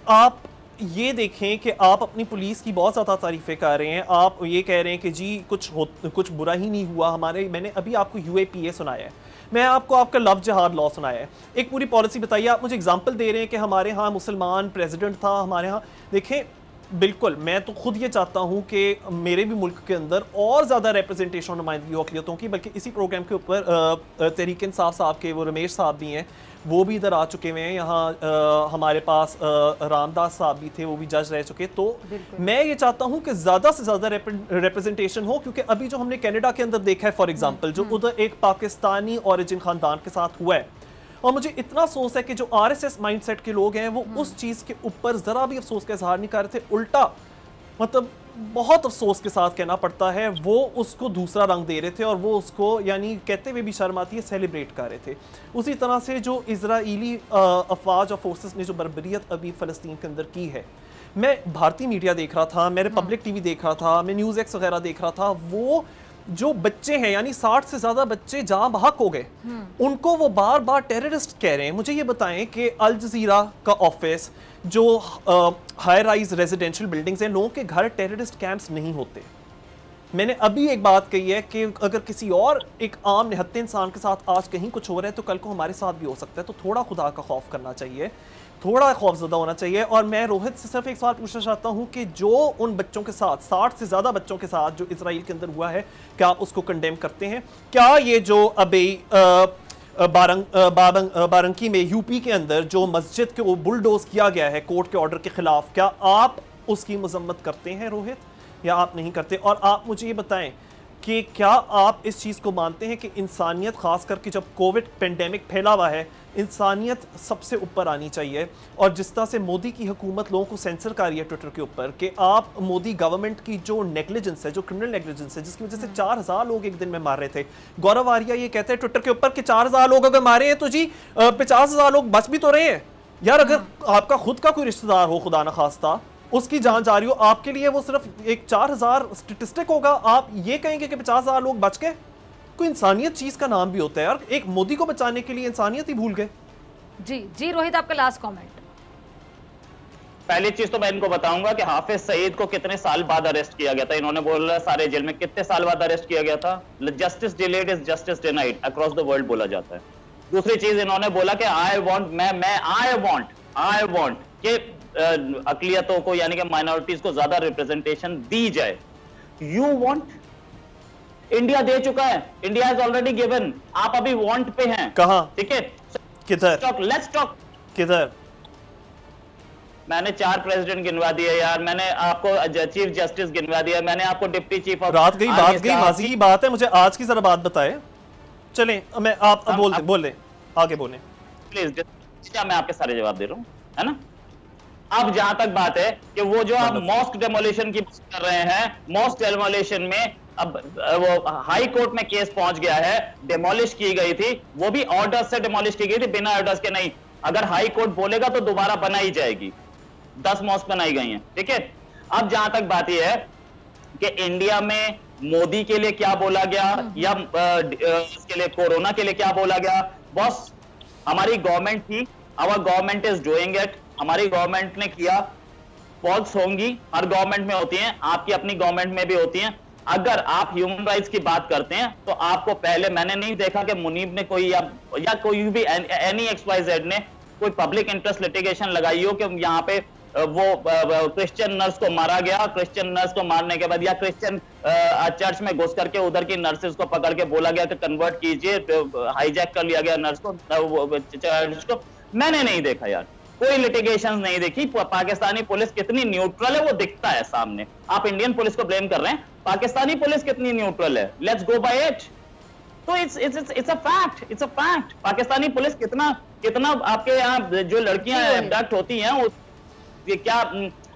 आप ये देखें कि आप अपनी पुलिस की बहुत ज़्यादा तारीफ़ें कर रहे हैं। आप ये कह रहे हैं कि जी कुछ बुरा ही नहीं हुआ मैंने अभी आपको UAPA सुनाया है, मैं आपको आपका लव जिहाद लॉ सुनाया है, एक पूरी पॉलिसी बताइए। आप मुझे एग्जांपल दे रहे हैं कि हमारे यहाँ मुसलमान प्रेसिडेंट था, हमारे यहाँ। देखें, बिल्कुल मैं तो खुद ये चाहता हूँ कि मेरे भी मुल्क के अंदर और ज़्यादा रिप्रेजेंटेशन और नुमाइंदगी हो अक़लियतों की। बल्कि इसी प्रोग्राम के ऊपर तहरीक इंसाफ साहब के वो रमेश साहब भी हैं, वो भी इधर आ चुके हुए हैं। यहाँ हमारे पास रामदास साहब भी थे, वो भी जज रह चुके। तो मैं ये चाहता हूँ कि ज़्यादा से ज़्यादा रिप्रेजेंटेशन हो, क्योंकि अभी जो हमने कनाडा के अंदर देखा है फॉर एग्जांपल, जो उधर एक पाकिस्तानी ओरिजिन ख़ानदान के साथ हुआ है, और मुझे इतना अफसोस है कि जो RSS माइंडसेट के लोग हैं वो उस चीज़ के ऊपर ज़रा भी अफसोस का इजहार नहीं कर रहे थे। उल्टा, मतलब बहुत अफसोस के साथ कहना पड़ता है, वो उसको दूसरा रंग दे रहे थे, और वो उसको यानी कहते हुए भी शर्म आती है सेलिब्रेट कर रहे थे। उसी तरह से जो इजराइली अफवाज और फोर्सेस ने जो बर्बरियत अभी फ़लस्तीन के अंदर की है, मैं भारतीय मीडिया देख रहा था, मैं रिपब्लिक TV देख रहा था, मैं न्यूज़ एक्स वगैरह देख रहा था। वो जो बच्चे हैं, यानी 60 से ज़्यादा बच्चे जहाँ बहक हो गए, उनको वो बार बार टेररिस्ट कह रहे हैं। मुझे ये बताएं कि अल जज़ीरा का ऑफिस, जो हाई राइज रेजिडेंशियल बिल्डिंग्स हैं, लोगों के घर टेररिस्ट कैंप्स नहीं होते। मैंने अभी एक बात कही है कि अगर किसी और एक आम निहत्ते इंसान के साथ आज कहीं कुछ हो रहा है तो कल को हमारे साथ भी हो सकता है। तो थोड़ा खुदा का खौफ करना चाहिए, थोड़ा खौफजदा होना चाहिए। और मैं रोहित से सिर्फ एक सवाल पूछना चाहता हूं कि जो उन बच्चों के साथ, 60 से ज़्यादा बच्चों के साथ जो इजराइल के अंदर हुआ है, क्या आप उसको कंडेम करते हैं? क्या ये जो अभी बारंकी में UP के अंदर जो मस्जिद के वो बुलडोज किया गया है कोर्ट के ऑर्डर के खिलाफ, क्या आप उसकी मजम्मत करते हैं रोहित, या आप नहीं करते? और आप मुझे ये बताएं कि क्या आप इस चीज़ को मानते हैं कि इंसानियत, ख़ास करके जब कोविड पेंडेमिक फैला हुआ है, इंसानियत सबसे ऊपर आनी चाहिए? और जिस तरह से मोदी की हुकूमत लोगों को सेंसर कर रही है ट्विटर के ऊपर, कि आप मोदी गवर्नमेंट की जो नेग्लिजेंस है, जो क्रिमिनल नेग्लिजेंस है, जिसकी वजह से 4000 लोग एक दिन में मार रहे थे। गौरव आर्या ये कहते हैं ट्विटर के ऊपर कि 4000 लोग अगर मारे हैं तो जी 50,000 लोग बच भी तो रहे हैं। यार, अगर आपका खुद का कोई रिश्तेदार हो, खुदा न खास्ता, उसकी जान जा रही हो, आपके लिए वो सिर्फ एक 4000 स्टेटिस्टिक होगा, आप ये कहेंगे कि 50,000 लोग बच गए? कोई इंसानियत चीज का नाम भी होता है यार। एक मोदी को बचाने के लिए इंसानियत ही भूल गए। जी रोहित, आपका लास्ट कमेंट। पहली चीज तो मैं इनको बताऊंगा कि हाफिज सईद को कितने साल बाद अरेस्ट किया गया था। इन्होंने बोला सारे जेल में, कितने साल बाद अरेस्ट किया गया था? Justice delayed is justice denied across the world बोला जाता है। दूसरी चीज इन्होंने बोला कि आई वांट कि अकलियतों को यानी कि माइनॉरिटीज को ज्यादा रिप्रेजेंटेशन दी जाए। यू वांट, इंडिया दे चुका है, इंडिया हैज ऑलरेडी गिवन, आप अभी वांट पे हैं। कहां? ठीक है, किधर? Let's talk. किधर? मैंने 4 प्रेसिडेंट गिनवा दिए यार, मैंने आपको चीफ जस्टिस गिनवा दिया, मैंने आपको डिप्टी चीफ ऑफ। रात गई, बात गई, माजी की बात है, मुझे आज की जरा बात बताए। चलें, मैं आप बोल दे, आगे बोलें प्लीज। मैं आपके सारे जवाब दे रहा हूं, है ना? अब जहां तक बात है कि वो जो आप मॉस्क डेमोलिशन की बात कर रहे हैं, मॉस्क डेमोलिशन में अब वो हाई कोर्ट में केस पहुंच गया है, डेमोलिश की गई थी, वो भी ऑर्डर से डेमोलिश की गई थी, बिना ऑर्डर्स के नहीं। अगर हाई कोर्ट बोलेगा तो दोबारा बनाई जाएगी। 10 मॉस्क बनाई गई हैं, ठीक है। अब जहां तक बात यह है कि इंडिया में मोदी के लिए क्या बोला गया या इसके लिए कोरोना के लिए क्या बोला गया, बॉस हमारी गवर्नमेंट थी, our government is doing it, हमारी गवर्नमेंट ने किया। फॉल्स होंगी, हर गवर्नमेंट में होती हैं, आपकी अपनी गवर्नमेंट में भी होती हैं। अगर आप ह्यूमन राइट्स की बात करते हैं तो आपको पहले, मैंने नहीं देखा कि मुनीब ने कोई या कोई भी एनी XYZ ने कोई पब्लिक इंटरेस्ट लिटिगेशन लगाई हो कि यहाँ पे वो क्रिश्चियन नर्स को मारा गया, क्रिश्चियन नर्स को मारने के बाद या क्रिश्चियन चर्च में घुस करके उधर की नर्सेस को पकड़ के बोला गया कि कन्वर्ट कीजिए, हाईजैक कर लिया गया नर्स को, चर्च को। मैंने नहीं देखा यार, कोई लिटिगेशन नहीं देखी। पाकिस्तानी पुलिस कितनी न्यूट्रल है वो दिखता है सामने। आप इंडियन पुलिस को ब्लेम कर रहे हैं, पाकिस्तानी पुलिस कितनी न्यूट्रल है, लेट्स गो बाय इट। तो it's a fact, it's a fact. Pakistani police कितना आपके यहाँ जो लड़कियां अबडक्ट होती हैं, क्या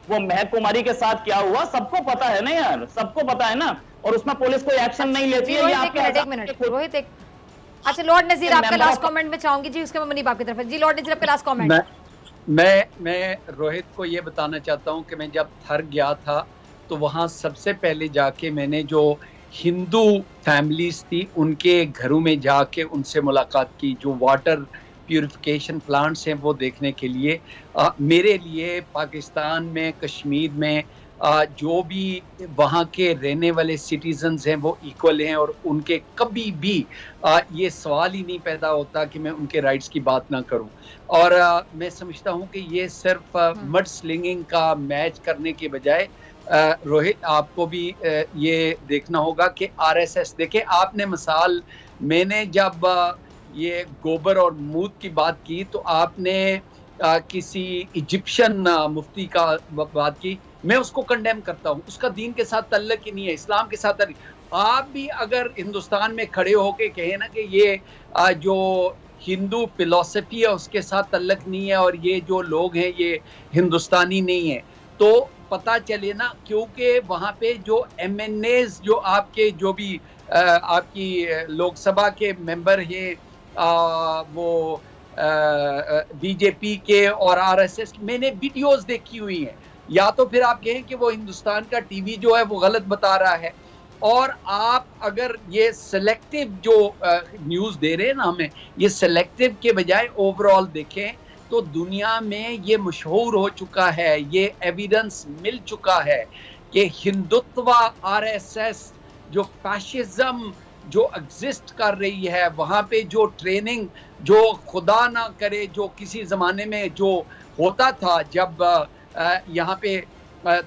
वो महक कुमारी के साथ क्या हुआ सबको पता है ना यार, सबको पता है ना, और उसमें पुलिस कोई एक्शन नहीं लेती है। रोहित एक अच्छा, लॉर्ड नजीर आपका लास्ट कमेंट में चाहूंगी जी, उसके बाद मुनीब आपकी तरफ जी। लॉर्ड नजीर आपका लास्ट कमेंट। मैं रोहित को ये बताना चाहता हूँ कि मैं जब थर गया था तो वहाँ सबसे पहले जाके मैंने जो हिंदू फैमिलीज थी उनके घरों में जाके उनसे मुलाकात की, जो वाटर प्यूरिफिकेशन प्लांट्स हैं वो देखने के लिए। मेरे लिए पाकिस्तान में, कश्मीर में जो भी वहाँ के रहने वाले सिटीजन्स हैं वो इक्वल हैं, और उनके कभी भी ये सवाल ही नहीं पैदा होता कि मैं उनके राइट्स की बात ना करूं। और मैं समझता हूं कि ये सिर्फ मड स्लिंगिंग का मैच करने के बजाय रोहित आपको भी ये देखना होगा कि RSS, देखे आपने मिसाल, मैंने जब ये गोबर और मूत की बात की तो आपने किसी इजिप्शियन मुफ्ती का बात की, मैं उसको कंडेम करता हूँ, उसका दीन के साथ तल्लक ही नहीं है, इस्लाम के साथ तल्लक। आप भी अगर हिंदुस्तान में खड़े होके कहें ना कि ये जो हिंदू फिलॉसफी है उसके साथ तल्लक नहीं है और ये जो लोग हैं ये हिंदुस्तानी नहीं है, तो पता चले ना, क्योंकि वहाँ पे जो MNAs जो आपके जो भी आपकी लोकसभा के मेंबर हैं, वो बीजेपी के और RSS, मैंने वीडियोस देखी हुई हैं। या तो फिर आप कहें कि वो हिंदुस्तान का टीवी जो है वो गलत बता रहा है, और आप अगर ये सेलेक्टिव जो न्यूज़ दे रहे हैं ना हमें, ये सेलेक्टिव के बजाय ओवरऑल देखें तो दुनिया में ये मशहूर हो चुका है, ये एविडेंस मिल चुका है कि हिंदुत्व, RSS जो फैशिज्म जो एग्जिस्ट कर रही है, वहाँ पे जो ट्रेनिंग, जो खुदा ना करे जो किसी ज़माने में जो होता था, जब यहाँ पे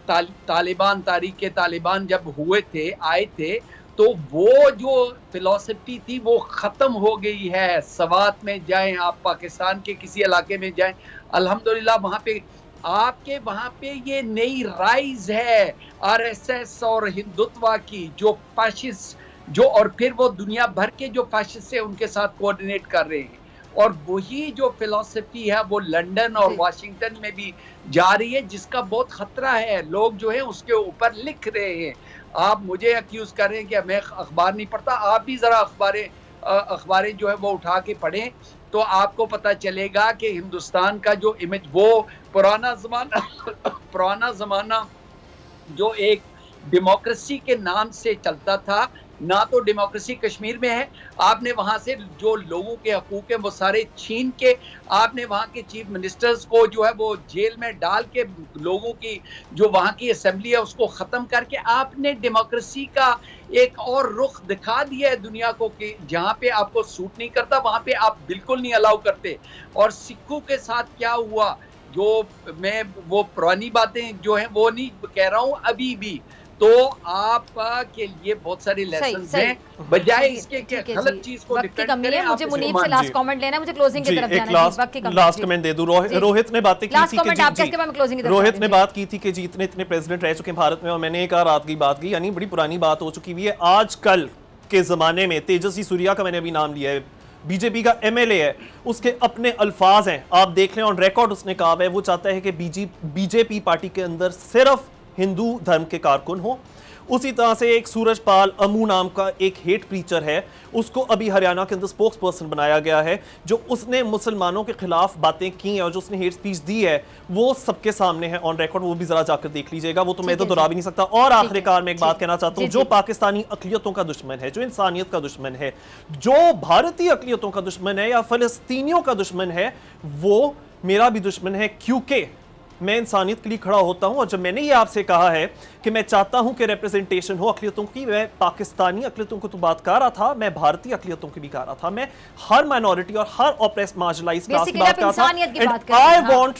तालिबान, तारीख तालिबान जब हुए थे, आए थे, तो वो जो फिलॉसफी थी वो ख़त्म हो गई है। सवात में जाएं आप, पाकिस्तान के किसी इलाके में जाएं, अल्हम्दुलिल्लाह वहाँ पे आपके वहाँ पे ये नई राइज है RSS और हिंदुत्व की, जो फैशिस्ट जो, और फिर वो दुनिया भर के जो फैशिस्ट है उनके साथ कोऑर्डिनेट कर रहे हैं, और वही जो फिलॉसफी है वो लंदन और वाशिंगटन में भी जा रही है, जिसका बहुत खतरा है। लोग जो है उसके ऊपर लिख रहे हैं। आप मुझे अक्यूज कर रहे हैं कि मैं अखबार नहीं पढ़ता, आप भी ज़रा अखबारें जो है वो उठा के पढ़ें, तो आपको पता चलेगा कि हिंदुस्तान का जो इमेज, वो पुराना ज़माना जो एक डेमोक्रेसी के नाम से चलता था, ना तो डेमोक्रेसी कश्मीर में है, आपने वहाँ से जो लोगों के हकूक हैं वो सारे छीन के, आपने वहाँ के चीफ मिनिस्टर्स को जो है वो जेल में डाल के, लोगों की जो वहाँ की असेंबली है उसको ख़त्म करके आपने डेमोक्रेसी का एक और रुख दिखा दिया है दुनिया को कि जहाँ पे आपको सूट नहीं करता वहाँ पे आप बिल्कुल नहीं अलाउ करते। और सिखों के साथ क्या हुआ, जो मैं वो पुरानी बातें जो हैं वो नहीं कह रहा हूँ अभी भी, तो आप के लिए बहुत सारे लेसन्स हैं, बजाय इसके कि गलत चीज को डिफेंड करें। मुझे मुनीब से लास्ट कमेंट लेना है, मुझे क्लोजिंग की तरफ जाना है। लास्ट कमेंट दे दूं। रोहित ने बातें की थी कि रोहित ने बात की थी कि जी इतने प्रेसिडेंट रह चुके हैं भारत में, और मैंने एक रात की बात की, यानी बड़ी पुरानी बात हो चुकी हुई है। आजकल के जमाने में तेजस्वी सूर्या का मैंने अभी नाम लिया है, बीजेपी का एमएलए है, उसके अपने अल्फाज हैं, आप देख लें ऑन रिकॉर्ड, उसने कहा है वो चाहता है कि बीजेपी पार्टी के अंदर सिर्फ हिंदू धर्म के कारकुन हो। उसी तरह से एक सूरजपाल अमू नाम का एक हेट प्रीचर है, उसको अभी हरियाणा के अंदर स्पोक्स पर्सन बनाया गया है, जो उसने मुसलमानों के खिलाफ बातें की हैं और जो उसने हेट स्पीच दी है वो सबके सामने है ऑन रिकॉर्ड, वो भी जरा जाकर देख लीजिएगा, वो तो मैं तो दोहरा भी नहीं सकता। और आखिरकार में एक बात कहना चाहता हूं, जो पाकिस्तानी अकलियतों का दुश्मन है, जो इंसानियत का दुश्मन है, जो भारतीय अकलियतों का दुश्मन है या फलस्तीनियों का दुश्मन है, वो मेरा भी दुश्मन है, क्योंकि मैं इंसानियत के लिए खड़ा होता हूं। और जब मैंने ये आपसे कहा है कि मैं चाहता हूं कि रिप्रेजेंटेशन हो अकलियतों की, मैं पाकिस्तानी अकलियतों को तो बात कर रहा था, मैं भारतीय अकलियतों की भी कर रहा था, मैं हर माइनॉरिटी और हर ऑप्रेस्ड मार्जिनलाइज्ड क्लास की बात कर रहा था। I want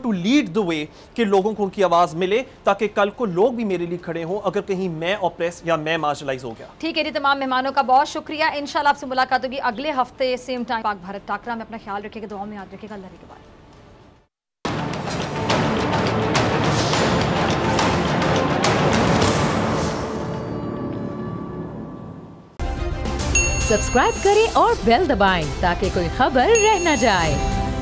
to lead the way कि लोगों को उनकी आवाज मिले, ताकि कल को लोग भी मेरे लिए खड़े हों अगर कहीं मैं ऑप्रेस या मैं मार्जिनलाइज हो गया। ठीक है जी, तमाम मेहमानों का बहुत शुक्रिया। इंशाल्लाह आपसे मुलाकात होगी अगले हफ्ते सेम टाइम। पाक भारत टाकरा में अपना ख्याल रखिएगा, दुआ में याद रखिएगा। अल्लाह के बाद सब्सक्राइब करें और बेल दबाएं ताकि कोई खबर रह न जाए।